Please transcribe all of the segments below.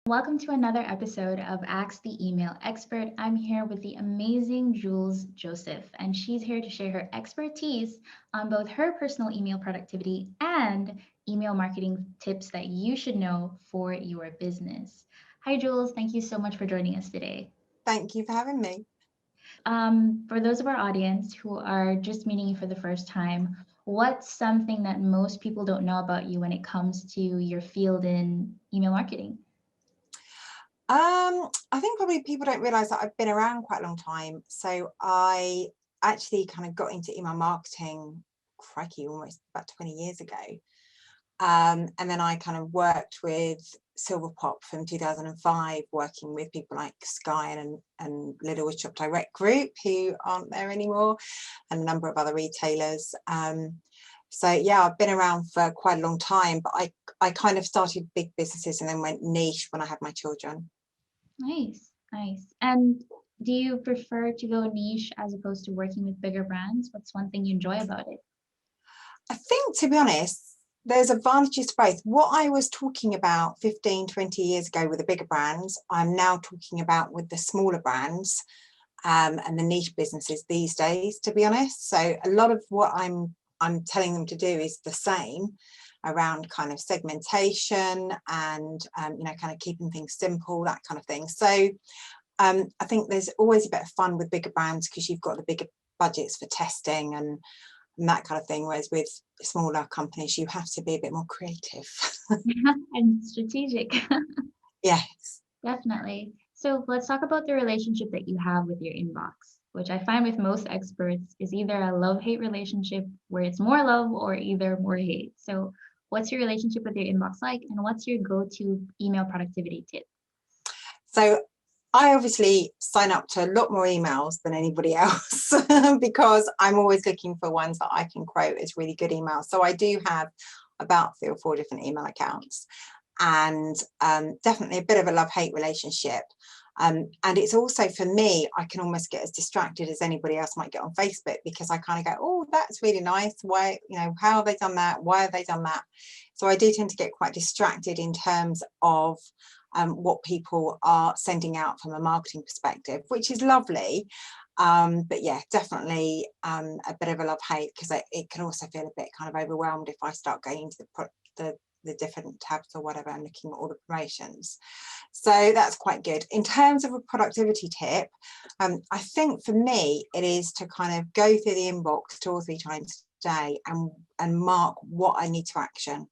Welcome to another episode of Ask the Email Expert. I'm here with the amazing Jules Joseph, and she's here to share her expertise on both her personal email productivity and email marketing tips that you should know for your business. Hi, Jules. Thank you so much for joining us today. Thank you for having me. For those of our audience who are just meeting you for the first time, what's something that most people don't know about you when it comes to your field in email marketing? I think probably people don't realise that I've been around quite a long time. So I actually kind of got into email marketing, crikey, almost about 20 years ago. And then I kind of worked with Silverpop from 2005, working with people like Sky and Little Woodshop Direct Group, who aren't there anymore, and a number of other retailers. So yeah, I've been around for quite a long time, but I kind of started big businesses and then went niche when I had my children. Nice, nice. And do you prefer to go niche as opposed to working with bigger brands? What's one thing you enjoy about it? I think, to be honest, there's advantages to both. What I was talking about 15, 20 years ago with the bigger brands, I'm now talking about with the smaller brands and the niche businesses these days, to be honest. So a lot of what I'm telling them to do is the same around kind of segmentation and, kind of keeping things simple, that kind of thing. So I think there's always a bit of fun with bigger brands because you've got the bigger budgets for testing and that kind of thing, whereas with smaller companies you have to be a bit more creative. And strategic. Yes. Definitely. So let's talk about the relationship that you have with your inbox, which I find with most experts is either a love-hate relationship where it's more love or either more hate. So what's your relationship with your inbox like, and what's your go-to email productivity tip? So I obviously sign up to a lot more emails than anybody else because I'm always looking for ones that I can quote as really good emails. So I do have about 3 or 4 different email accounts, and definitely a bit of a love-hate relationship. And it's also, for me, I can almost get as distracted as anybody else might get on Facebook because I kind of go, oh, that's really nice. Why, how have they done that? Why have they done that? So I do tend to get quite distracted in terms of what people are sending out from a marketing perspective, which is lovely. But yeah, definitely a bit of a love-hate because it can also feel a bit kind of overwhelmed if I start going into the different tabs or whatever and looking at all the promotions. So that's quite good. In terms of a productivity tip, I think for me it is to kind of go through the inbox 2 or 3 times a day and mark what I need to action.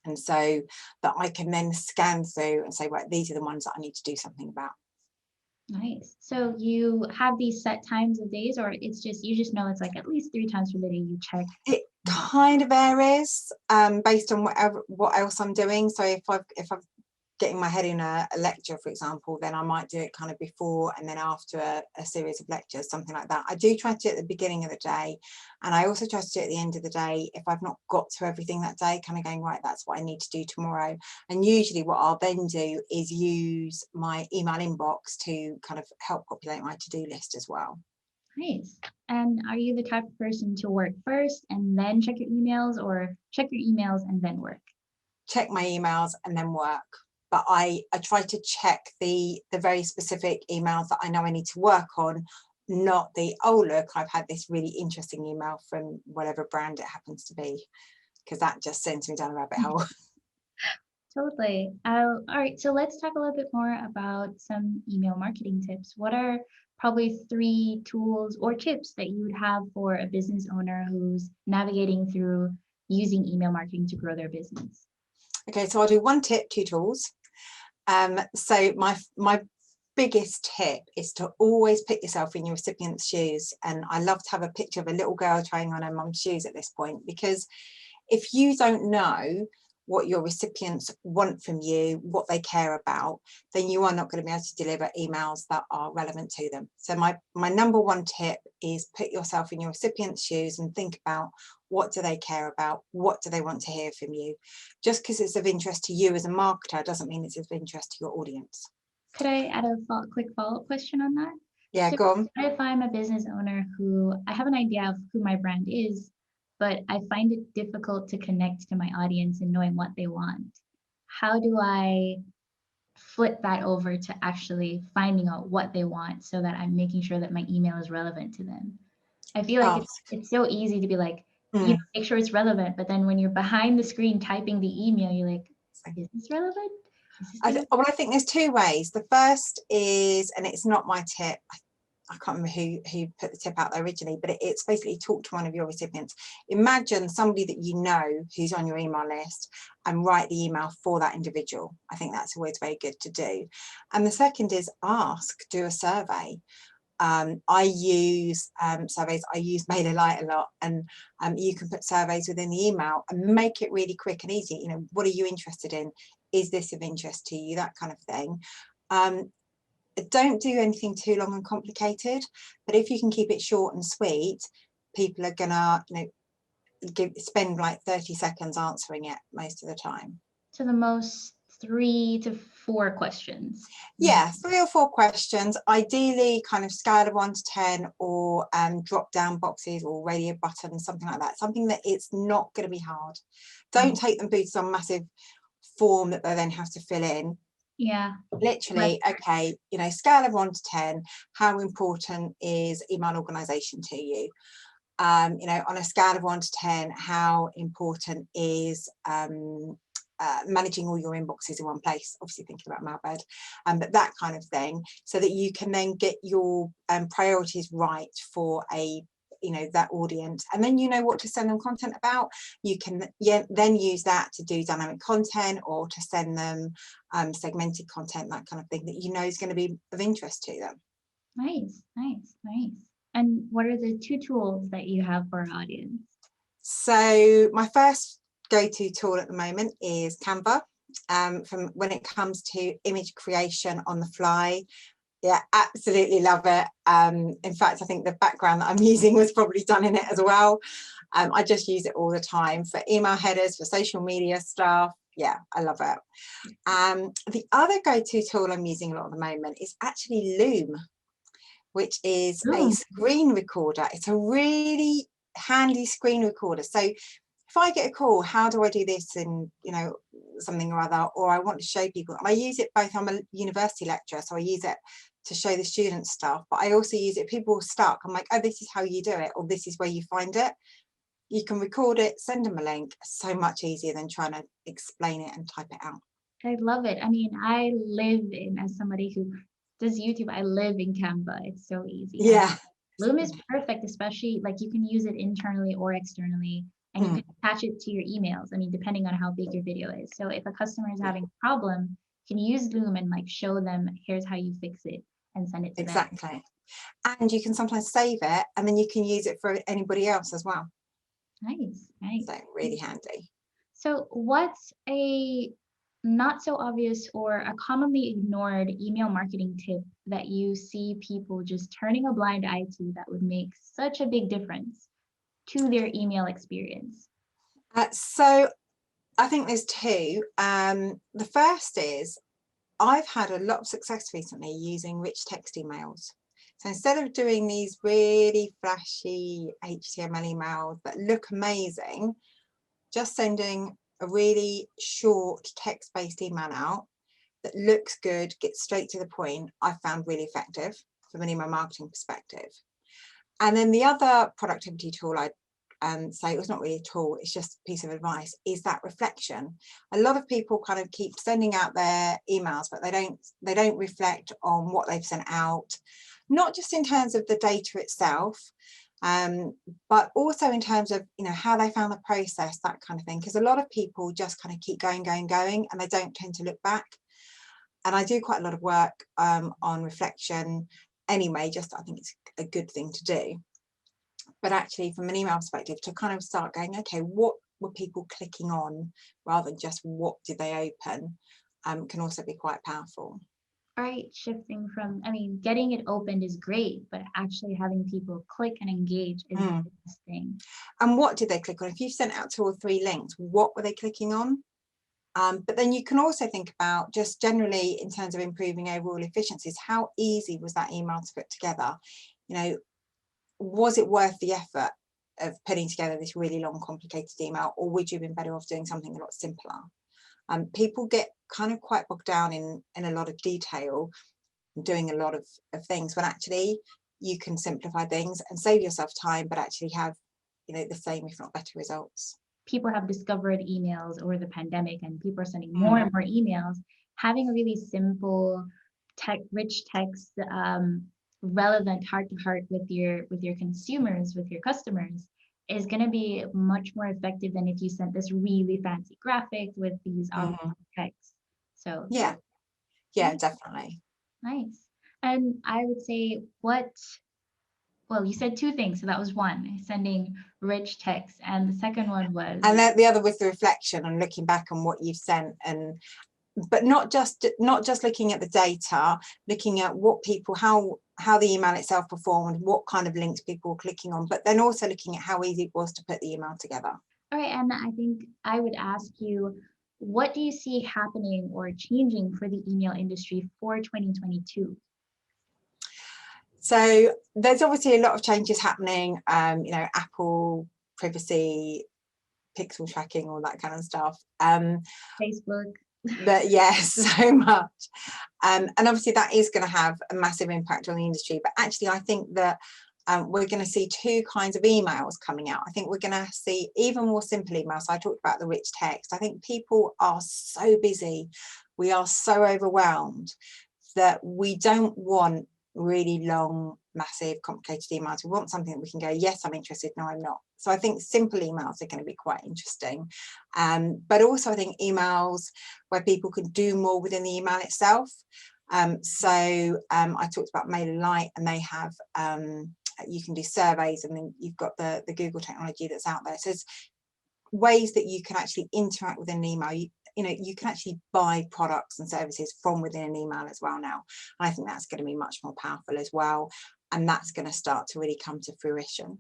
And so that I can then scan through and say, right, these are the ones that I need to do something about. Nice. So you have these set times of days, or it's just you just know it's like at least 3 times per day you check It inbox. kind of varies based on what else I'm doing. So if I'm getting my head in a lecture, for example, then I might do it kind of before and then after a series of lectures, something like that. I do try to do it at the beginning of the day, and I also try to do it at the end of the day if I've not got to everything that day, kind of going, right, that's what I need to do tomorrow. And usually what I'll then do is use my email inbox to kind of help populate my to-do list as well. Nice. And are you the type of person to work first and then check your emails, or check your emails and then work? Check my emails and then work. But I try to check the very specific emails that I know I need to work on, not the, oh, look, I've had this really interesting email from whatever brand it happens to be, because that just sends me down a rabbit hole. Totally. All right, so let's talk a little bit more about some email marketing tips. What are probably 3 tools or tips that you would have for a business owner who's navigating through using email marketing to grow their business? Okay, so I'll do 1 tip, 2 tools. So my biggest tip is to always put yourself in your recipient's shoes. And I love to have a picture of a little girl trying on her mum's shoes at this point, because if you don't know what your recipients want from you, what they care about, then you are not going to be able to deliver emails that are relevant to them. So my number 1 tip is put yourself in your recipient's shoes and think about, what do they care about? What do they want to hear from you? Just because it's of interest to you as a marketer doesn't mean it's of interest to your audience. Could I add a quick follow-up question on that? Yeah, So go on. what if I'm a business owner who I have an idea of who my brand is, but I find it difficult to connect to my audience and knowing what they want? How do I flip that over to actually finding out what they want so that I'm making sure that my email is relevant to them. I feel like Ask. it's so easy to be like, Mm. make sure it's relevant, but then when you're behind the screen typing the email, you're like, is this relevant? Is this gonna? Well, I think there's two ways. The first is, and it's not my tip, I can't remember who put the tip out there originally, but it's basically talk to one of your recipients. Imagine somebody that you know who's on your email list and write the email for that individual. I think that's always very good to do. And the second is ask, do a survey. I use surveys. I use MailerLite a lot, and you can put surveys within the email and make it really quick and easy. What are you interested in? Is this of interest to you? That kind of thing. Don't do anything too long and complicated, but if you can keep it short and sweet, people are gonna spend like 30 seconds answering it most of the time. To the most 3 to 4 questions. Yeah, 3 or 4 questions, ideally kind of scale of 1 to 10, or drop down boxes or radio buttons, something like that, something that it's not going to be hard. Don't take them through some massive form that they then have to fill in. Yeah. Literally, okay, scale of 1 to 10, how important is email organization to you? On a scale of 1 to 10, how important is managing all your inboxes in one place, obviously thinking about Mailbird, but that kind of thing, so that you can then get your priorities right for that audience, and then what to send them content about. You can then use that to do dynamic content or to send them segmented content, that kind of thing that is going to be of interest to them. Nice. And what are the 2 tools that you have for our audience? So my first go-to tool at the moment is Canva. From when it comes to image creation on the fly, yeah, absolutely love it. In fact, I think the background that I'm using was probably done in it as well. I just use it all the time for email headers, for social media stuff. Yeah, I love it. The other go-to tool I'm using a lot at the moment is actually Loom, which is a screen recorder. It's a really handy screen recorder. So if I get a call, how do I do this in something or other, or I want to show people, and I use it both. I'm a university lecturer, so I use it to show the students stuff, but I also use it, people are stuck, I'm like, oh, this is how you do it, or this is where you find it. You can record it, send them a link. So much easier than trying to explain it and type it out. I love it. I mean, I live in, as somebody who does YouTube, I live in Canva. It's so easy. Yeah. Loom is perfect, especially like you can use it internally or externally, and you can attach it to your emails. I mean, depending on how big your video is. So if a customer is having a problem, you can use Loom and like show them, here's how you fix it, and send it to them. Exactly. And you can sometimes save it, and then you can use it for anybody else as well. Nice. So really handy. So what's a not so obvious or a commonly ignored email marketing tip that you see people just turning a blind eye to that would make such a big difference to their email experience? So I think there's 2. The first is, I've had a lot of success recently using rich text emails. So instead of doing these really flashy HTML emails that look amazing, just sending a really short text-based email out that looks good, gets straight to the point, I found really effective from an email marketing perspective. And then the other productivity tool I'd say, it was not really a tool, it's just a piece of advice, is that reflection. A lot of people kind of keep sending out their emails, but they don't reflect on what they've sent out, not just in terms of the data itself, but also in terms of how they found the process, that kind of thing, because a lot of people just kind of keep going, and they don't tend to look back. And I do quite a lot of work on reflection anyway, just I think it's a good thing to do. But actually, from an email perspective, to kind of start going, okay, what were people clicking on rather than just what did they open, can also be quite powerful. Right, shifting from, I mean, getting it opened is great, but actually having people click and engage is the best thing. And what did they click on? If you sent out 2 or 3 links, what were they clicking on? But then you can also think about, just generally in terms of improving overall efficiencies, how easy was that email to put together? Was it worth the effort of putting together this really long, complicated email, or would you have been better off doing something a lot simpler? People get kind of quite bogged down in a lot of detail, doing a lot of things, when actually you can simplify things and save yourself time, but actually have, you know, the same, if not better results. People have discovered emails over the pandemic, and people are sending more and more emails. Having a really simple, rich text, relevant, heart to heart with your consumers, with your customers, is going to be much more effective than if you sent this really fancy graphic with these text. So Yeah, definitely. nice. And I would say well, you said two things. So that was one, sending rich text. And the second one was. And then the other was the reflection and looking back on what you've sent, and but not just looking at the data, looking at what people, how the email itself performed, what kind of links people were clicking on, but then also looking at how easy it was to put the email together. All right, and I think I would ask you, what do you see happening or changing for the email industry for 2022? So there's obviously a lot of changes happening, you know, Apple, privacy, pixel tracking, all that kind of stuff. Facebook. But yes, so much. And obviously that is going to have a massive impact on the industry. But actually, I think that we're going to see two kinds of emails coming out. I think we're going to see even more simple emails. I talked about the rich text. I think people are so busy. We are so overwhelmed that we don't want really long, massive, complicated emails. We want something that we can go, yes, I'm interested, no, I'm not. So I think simple emails are going to be quite interesting. But also I think emails where people can do more within the email itself. I talked about MailerLite, and they have, you can do surveys, and then you've got the Google technology that's out there. So there's ways that you can actually interact with an email. You know, you can actually buy products and services from within an email as well now. And I think that's going to be much more powerful as well. And that's going to start to really come to fruition.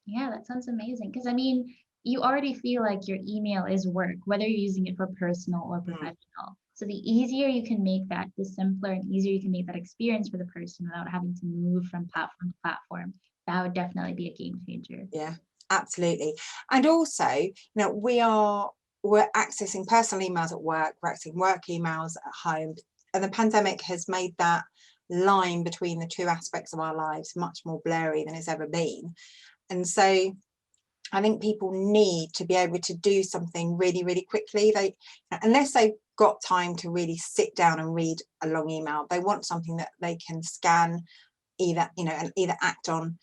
Yeah, that sounds amazing. Because I mean, you already feel like your email is work, whether you're using it for personal or professional. So the easier you can make that, the simpler and easier you can make that experience for the person without having to move from platform to platform, that would definitely be a game changer. Yeah, absolutely. And also, you know, we're accessing personal emails at work, we're accessing work emails at home, and the pandemic has made that line between the two aspects of our lives much more blurry than it's ever been. And so I think people need to be able to do something really, really quickly. Unless they've got time to really sit down and read a long email, they want something that they can scan, either, you know, and either act on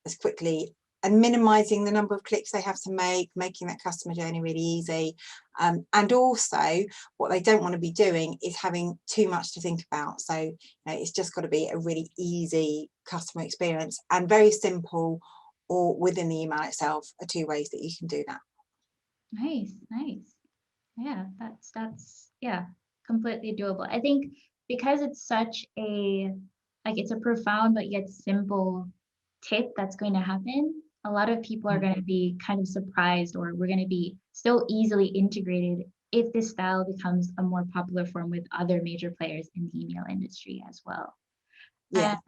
as quickly, and minimizing the number of clicks they have to make, making that customer journey really easy. And also what they don't want to be doing is having too much to think about. So, you know, it's just got to be a really easy customer experience, and very simple, or within the email itself are two ways that you can do that. Nice. Yeah, that's yeah, completely doable. I think because it's such a, like, it's a profound but yet simple tip that's going to happen, a lot of people are going to be kind of surprised, or we're going to be so easily integrated if this style becomes a more popular form with other major players in the email industry as well. Yeah.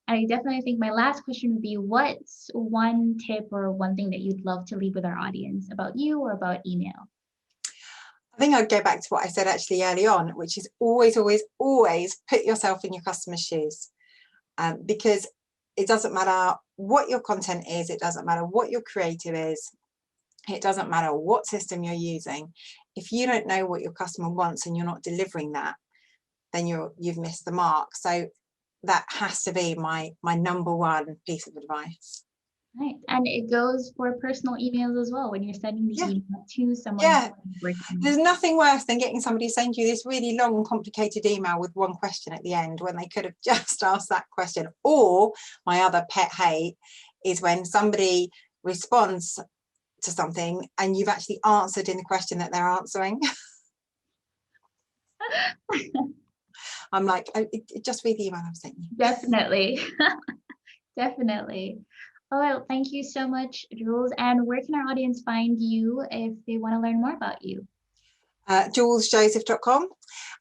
I definitely think my last question would be, what's one tip or one thing that you'd love to leave with our audience about you or about email? I think I'd go back to what I said actually early on, which is always, always, always put yourself in your customer's shoes, because it doesn't matter what your content is, it doesn't matter what your creative is, it doesn't matter what system you're using. If you don't know what your customer wants and you're not delivering that, then you've missed the mark. So that has to be my number one piece of advice. Right. And it goes for personal emails as well when you're sending the Yeah. email to someone. Yeah. Working. There's nothing worse than getting somebody to send you this really long, complicated email with one question at the end when they could have just asked that question. Or my other pet hate is when somebody responds to something and you've actually answered in the question that they're answering. I'm like, oh, just read the email I've sent you. Definitely. Definitely. Oh, well, thank you so much, Joolz. And where can our audience find you if they want to learn more about you? JoolzJoseph.com.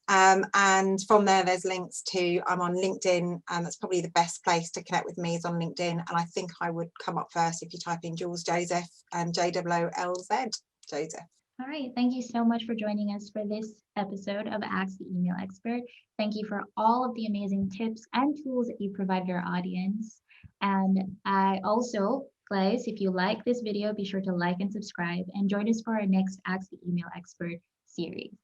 And from there, there's links to, I'm on LinkedIn, and that's probably the best place to connect with me is on LinkedIn. And I think I would come up first if you type in Joolz Joseph, Joolz, Joseph. All right. Thank you so much for joining us for this episode of Ask the Email Expert. Thank you for all of the amazing tips and tools that you provide your audience. And I also, guys, if you like this video, be sure to like and subscribe and join us for our next Ask the Email Expert series.